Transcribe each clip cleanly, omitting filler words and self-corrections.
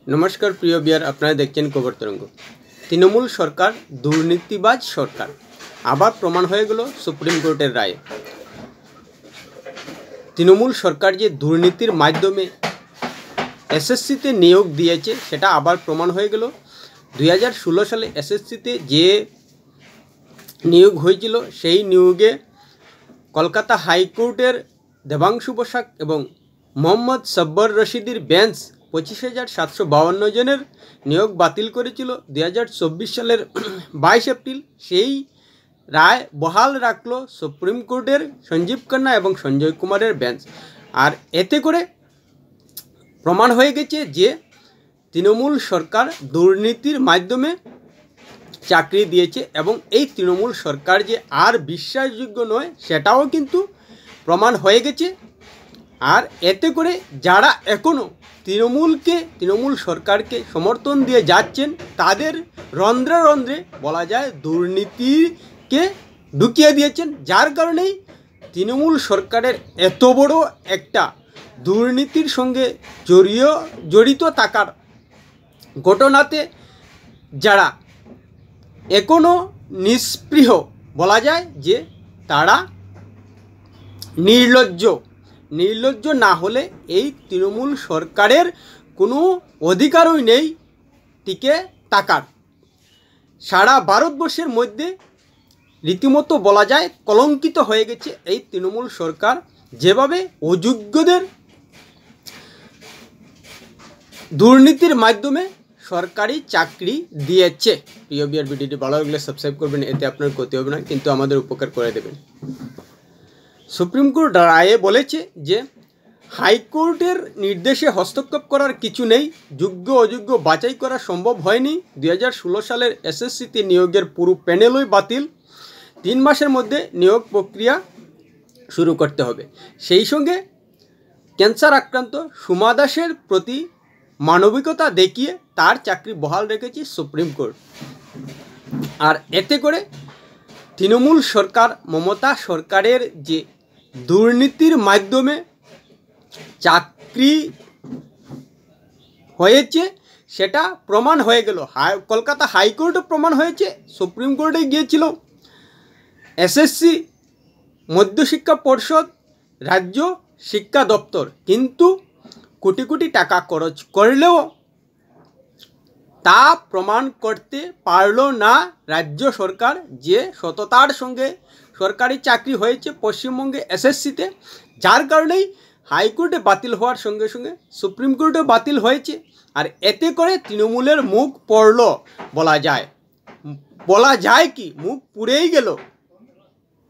नमस्कार प्रिय बिहार अपना देखছেন खबर तरंग। तृणमूल सरकार दुर्नीतिबाज सरकार आबार प्रमाण हो गेल सुप्रीम कोर्टर राय। तृणमूल सरकार जे दुर्नीतिर माध्यमे एसएससीते नियोग दिएছে সেটা আবার প্রমাণ হয়ে গেল। 2016 সালে এসএসসিতে যে নিয়োগ হয়েছিল সেই নিয়োগে কলকাতা হাইকোর্টের দেবাংশু বসাক এবং মোহাম্মদ সব্বর রশিদির বেঞ্চ 25,752 জনের নিয়োগ বাতিল করেছিল 2024 সালের 22 এপ্রিল। সেই রায় বহাল রাখলো সুপ্রিম কোর্টের সঞ্জীব খান্না এবং সঞ্জয় কুমারের বেঞ্চ। আর এতে করে প্রমাণ হয়ে গেছে যে তৃণমূল সরকার দুর্নীতির মাধ্যমে চাকরি দিয়েছে এবং এই তৃণমূল সরকার যে আর বিশ্বাসযোগ্য নয় সেটাও কিন্তু প্রমাণ হয়ে গেছে। আর এতে করে যারা এখনও তৃণমূল সরকারকে সমর্থন দিয়ে যাচ্ছেন তাদের রন্ধ্রে রন্ধ্রে বলা যায় দুর্নীতিকে ঢুকিয়ে দিয়েছেন, যার কারণেই তৃণমূল সরকারের এত বড় একটা দুর্নীতির সঙ্গে জড়িত থাকার ঘটনাতে যারা এখনও নিষ্পৃহ বলা যায় যে তারা নির্লজ্জ না হলে এই তৃণমূল সরকারের কোনো অধিকারই নেই টিকে থাকার। সারা ভারতবর্ষের মধ্যে রীতিমতো বলা যায় কলঙ্কিত হয়ে গেছে এই তৃণমূল সরকার, যেভাবে অযোগ্যদের দুর্নীতির মাধ্যমে সরকারি চাকরি দিয়েছে। প্রিয় বিয়ার ভিডিওটি ভালো লাগলে সাবস্ক্রাইব করবেন, এতে আপনার ক্ষতি হবে না কিন্তু আমাদের উপকার করে দেবেন। সুপ্রিম কোর্ট রায়ে বলেছে যে হাইকোর্টের নির্দেশে হস্তক্ষেপ করার কিছু নেই, যোগ্য অযোগ্য বাছাই করা সম্ভব হয়নি। 2016 সালের এসএসসিতে নিয়োগের পুরো প্যানেলই বাতিল। 3 মাসের মধ্যে নিয়োগ প্রক্রিয়া শুরু করতে হবে। সেই সঙ্গে ক্যান্সার আক্রান্ত সুমা দাসের প্রতি মানবিকতা দেখিয়ে তার চাকরি বহাল রেখেছে সুপ্রিম কোর্ট। আর এতে করে তৃণমূল সরকার মমতা সরকারের যে দুর্নীতির মাধ্যমে চাকরি হয়েছে সেটা প্রমাণ হয়ে গেল। কলকাতা হাইকোর্টও প্রমাণ হয়েছে, সুপ্রিম কোর্টে গিয়েছিল এসএসসি, মধ্যশিক্ষা পর্ষদ, রাজ্য শিক্ষা দপ্তর, কিন্তু কোটি কোটি টাকা খরচ করলেও তা প্রমাণ করতে পারল না রাজ্য সরকার যে সততার সঙ্গে সরকারি চাকরি হয়েছে পশ্চিমবঙ্গে এসএসসিতে, যার কারণেই হাইকোর্টে বাতিল হওয়ার সঙ্গে সঙ্গে সুপ্রিম কোর্টে বাতিল হয়েছে। আর এতে করে তৃণমূলের মুখ পড়ল বলা যায় কি মুখ পুড়েই গেল।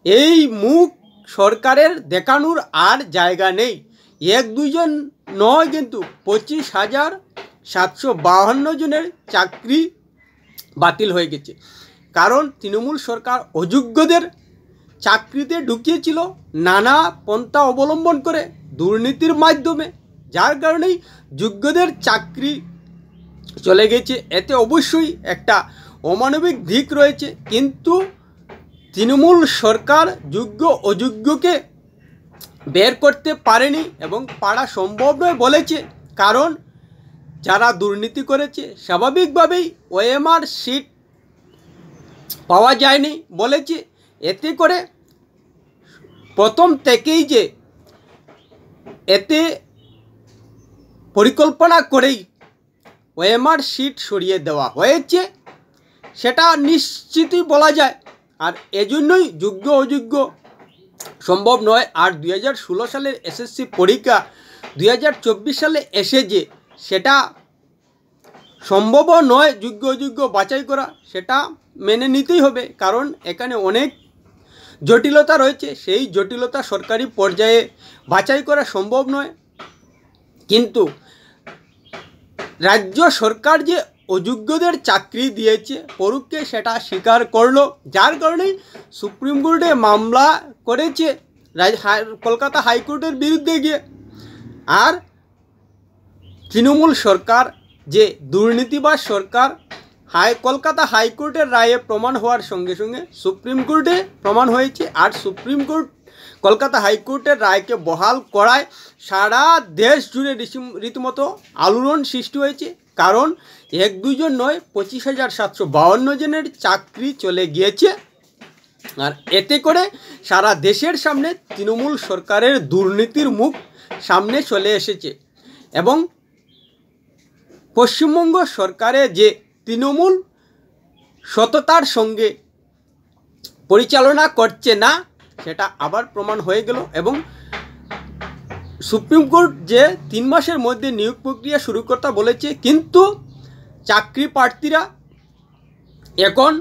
এই মুখ সরকারের দেখানোর আর জায়গা নেই। 1-2 জন নয় কিন্তু 25,752 জনের চাকরি বাতিল হয়ে গেছে, কারণ তৃণমূল সরকার অযোগ্যদের চাকরিতে ঢুকিয়েছিল নানা পন্থা অবলম্বন করে দুর্নীতির মাধ্যমে, যার কারণেই যোগ্যদের চাকরি চলে গেছে। এতে অবশ্যই একটা অমানবিক দিক রয়েছে, কিন্তু তৃণমূল সরকার যোগ্য অযোগ্যকে বের করতে পারেনি এবং পারা সম্ভব নয় বলেছে, কারণ যারা দুর্নীতি করেছে স্বাভাবিকভাবেই ওএমআর সিট পাওয়া যায়নি বলেছে। এতে করে প্রথম থেকেই যে এতে পরিকল্পনা করেই ওএমআর সিট সরিয়ে দেওয়া হয়েছে সেটা নিশ্চিতই বলা যায়। আর এজন্যই যোগ্য অযোগ্য সম্ভব নয়। আর 2016 সালের এসএসসি পরীক্ষা 2024 সালে এসে যে সেটা সম্ভবও নয় যোগ্য অযোগ্য বাছাই করা, সেটা মেনে নিতেই হবে, কারণ এখানে অনেক জটিলতা রয়েছে। সেই জটিলতা সরকারি পর্যায়ে বাছাই করা সম্ভব নয়, কিন্তু রাজ্য সরকার যে অযোগ্যদের চাকরি দিয়েছে পরোক্ষে সেটা স্বীকার করলো, যার কারণেই সুপ্রিম কোর্টে মামলা করেছে কলকাতা হাইকোর্টের বিরুদ্ধে গিয়ে। আর তৃণমূল সরকার যে দুর্নীতিবাজ সরকার কলকাতা হাইকোর্টের রায়ে প্রমাণ হওয়ার সঙ্গে সঙ্গে সুপ্রিম কোর্টে প্রমাণ হয়েছে। আর সুপ্রিম কোর্ট কলকাতা হাইকোর্টের রায়কে বহাল করায় সারা দেশ জুড়ে রীতিমতো আলোড়ন সৃষ্টি হয়েছে। কারণ 1-2 জন নয়, 25,752 জনের চাকরি চলে গিয়েছে। আর এতে করে সারা দেশের সামনে তৃণমূল সরকারের দুর্নীতির মুখ সামনে চলে এসেছে। এবং পশ্চিমবঙ্গ সরকারে যে তৃণমূল সততার সঙ্গে পরিচালনা করছে না, সেটা আবার প্রমাণ হয়ে গেল। এবং সুপ্রিম কোর্ট যে 3 মাসের মধ্যে নিয়োগ প্রক্রিয়া শুরু করতে বলেছে, কিন্তু চাকরি প্রার্থীরা এখন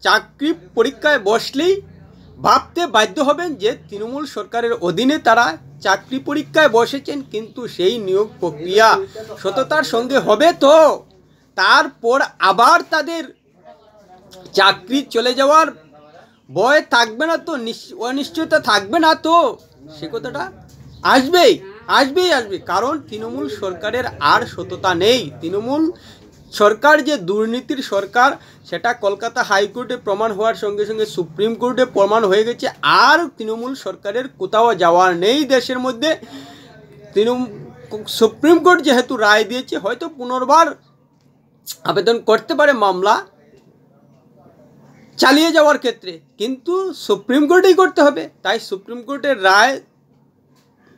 চাকরি পরীক্ষায় বসলেই ভাবতে বাধ্য হবেন যে তৃণমূল সরকারের অধীনে তারা চাকরি পরীক্ষায় বসেছেন, কিন্তু সেই নিয়োগ প্রক্রিয়া সততার সঙ্গে হবে তো তারপর আবার তাদের চাকরি চলে যাওয়ার ভয় থাকবে না, তো অনিশ্চয়তা থাকবে না, তো সে কথাটা আসবেই। কারণ তৃণমূল সরকারের আর সততা নেই। তৃণমূল সরকার যে দুর্নীতির সরকার, সেটা কলকাতা হাইকোর্টে প্রমাণ হওয়ার সঙ্গে সঙ্গে সুপ্রিম কোর্টে প্রমাণ হয়ে গেছে। আর তৃণমূল সরকারের কোথাও যাওয়ার নেই দেশের মধ্যে। সুপ্রিম কোর্ট যেহেতু রায় দিয়েছে, হয়তো পুনর্বার আবেদন করতে পারে মামলা চালিয়ে যাওয়ার ক্ষেত্রে, কিন্তু সুপ্রিম কোর্টেই করতে হবে। তাই সুপ্রিম কোর্টের রায়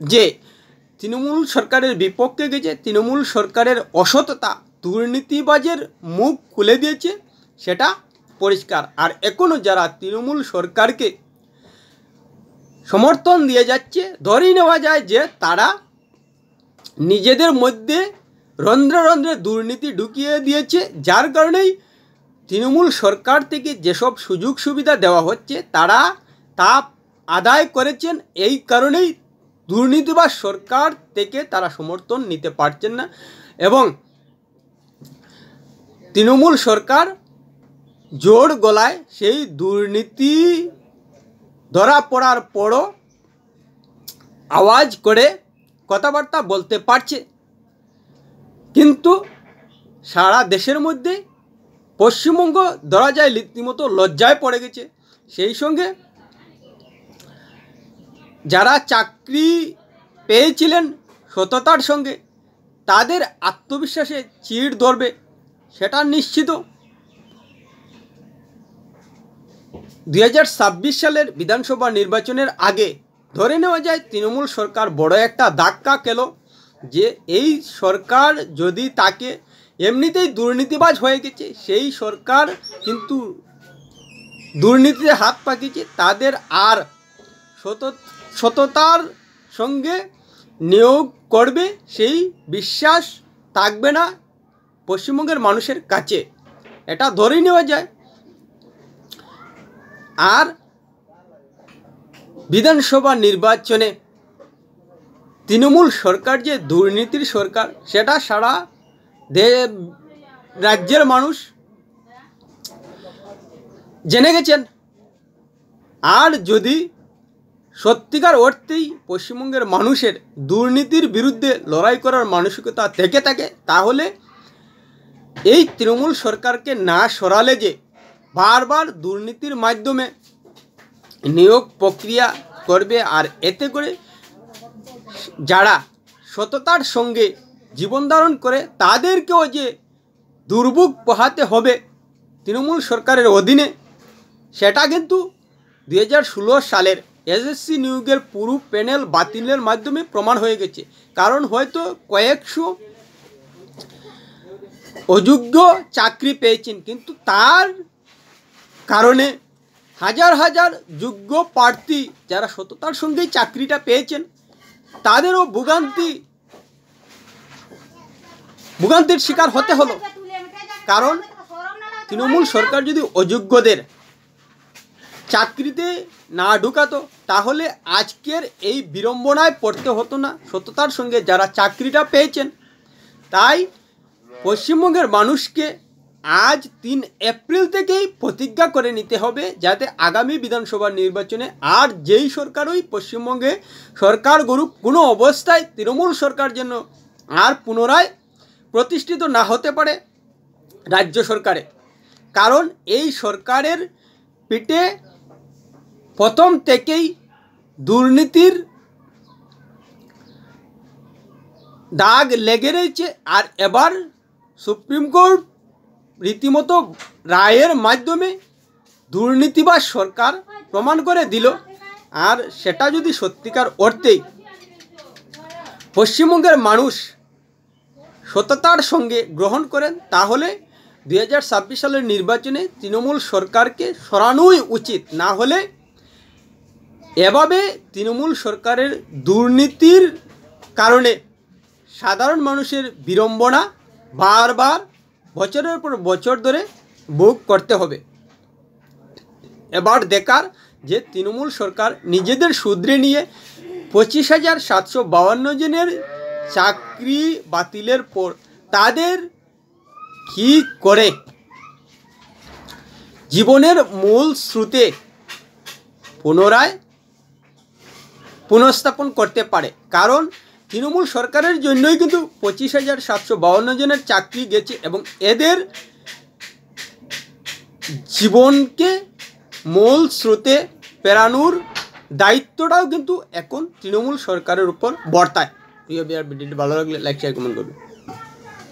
যে তৃণমূল সরকারের বিপক্ষে গেছে, তৃণমূল সরকারের অসততা, দুর্নীতিবাজের মুখ খুলে দিয়েছে, সেটা পরিষ্কার। আর এখনও যারা তৃণমূল সরকারকে সমর্থন দিয়ে যাচ্ছে, ধরেই নেওয়া যায় যে তারা নিজেদের মধ্যে রন্ধ্রে রন্ধ্রে দুর্নীতি ঢুকিয়ে দিয়েছে, যার কারণেই তৃণমূল সরকার থেকে যেসব সুযোগ সুবিধা দেওয়া হচ্ছে তারা তা আদায় করেছেন। এই কারণেই দুর্নীতিবাজ সরকার থেকে তারা সমর্থন নিতে পারছেন না। এবং তৃণমূল সরকার জোর গলায় সেই দুর্নীতি ধরা পড়ার পরও আওয়াজ করে কথাবার্তা বলতে পারছে, কিন্তু সারা দেশের মধ্যে পশ্চিমবঙ্গ ধরা যায় রীতিমতো লজ্জায় পড়ে গেছে। সেই সঙ্গে যারা চাকরি পেয়েছিলেন সততার সঙ্গে, তাদের আত্মবিশ্বাসে চিড় ধরবে সেটা নিশ্চিত। 2026 সালের বিধানসভা নির্বাচনের আগে ধরে নেওয়া যায় তৃণমূল সরকার বড় একটা ধাক্কা খেল, যে এই সরকার যদি তাকে এমনিতেই দুর্নীতিবাজ হয়ে গেছে, সেই সরকার কিন্তু দুর্নীতিতে হাত পাকিয়েছে, তাদের আর সততার সঙ্গে নিয়োগ করবে সেই বিশ্বাস থাকবে না পশ্চিমবঙ্গের মানুষের কাছে, এটা ধরেই নেওয়া যায়। আর বিধানসভা নির্বাচনে তৃণমূল সরকার যে দুর্নীতির সরকার, সেটা সারা রাজ্যের মানুষ জেনে গেছেন। আর যদি সত্যিকার অর্থেই পশ্চিমবঙ্গের মানুষের দুর্নীতির বিরুদ্ধে লড়াই করার মানসিকতা থেকে থাকে, তাহলে এই তৃণমূল সরকারকে না সরালে যে বারবার দুর্নীতির মাধ্যমে নিয়োগ প্রক্রিয়া করবে, আর এতে করে যারা সততার সঙ্গে জীবন ধারণ করে তাদেরকেও যে দুর্ভোগ পোহাতে হবে তৃণমূল সরকারের অধীনে, সেটা কিন্তু 2016 সালের এসএসসি নিয়োগের পুরো প্যানেল বাতিলের মাধ্যমে প্রমাণ হয়ে গেছে। কারণ হয়তো কয়েকশো অযোগ্য চাকরি পেয়েছেন, কিন্তু তার কারণে হাজার হাজার যোগ্য প্রার্থী যারা সততার সঙ্গেই চাকরিটা পেয়েছেন, তাদেরও ভোগান্তির শিকার হতে হলো। কারণ তৃণমূল সরকার যদি অযোগ্যদের চাকরিতে না ঢুকাতো, তাহলে আজকের এই বিড়ম্বনায় পড়তে হতো না সততার সঙ্গে যারা চাকরিটা পেয়েছেন। তাই পশ্চিমবঙ্গের মানুষকে আজ 3 এপ্রিল থেকেই প্রতিজ্ঞা করে নিতে হবে, যাতে আগামী বিধানসভা নির্বাচনে আর যেই সরকারই পশ্চিমবঙ্গে সরকার গড়ুক, কোনো অবস্থায় তৃণমূল সরকার যেন আর পুনরায় প্রতিষ্ঠিত না হতে পারে রাজ্য সরকারে। কারণ এই সরকারের পিঠে প্রথম থেকেই দুর্নীতির দাগ লেগে রয়েছে। আর এবার সুপ্রিম কোর্ট রীতিমতো রায়ের মাধ্যমে দুর্নীতিবাজ সরকার প্রমাণ করে দিল। আর সেটা যদি সত্যিকার অর্থেই পশ্চিমবঙ্গের মানুষ সততার সঙ্গে গ্রহণ করেন, তাহলে 2026 সালের নির্বাচনে তৃণমূল সরকারকে সরানোই উচিত। না হলে এভাবে তৃণমূল সরকারের দুর্নীতির কারণে সাধারণ মানুষের বিড়ম্বনা বারবার বছরের পর বছর ধরে ভোগ করতে হবে। এবার দেখার যে তৃণমূল সরকার নিজেদের শুধরে নিয়ে 25,752 জনের চাকরি বাতিলের পর তাদের কি করে জীবনের মূল স্রোতে পুনঃস্থাপন করতে পারে। কারণ তৃণমূল সরকারের জন্যই কিন্তু 25,752 জনের চাকরি গেছে এবং এদের জীবনকে মূল স্রোতে ফেরানোর দায়িত্বটাও কিন্তু এখন তৃণমূল সরকারের উপর বর্তায়। প্রিয় বিয়ার ভিডিওটি ভালো লাগলে লাইক শেয়ার কমেন্ট করবেন।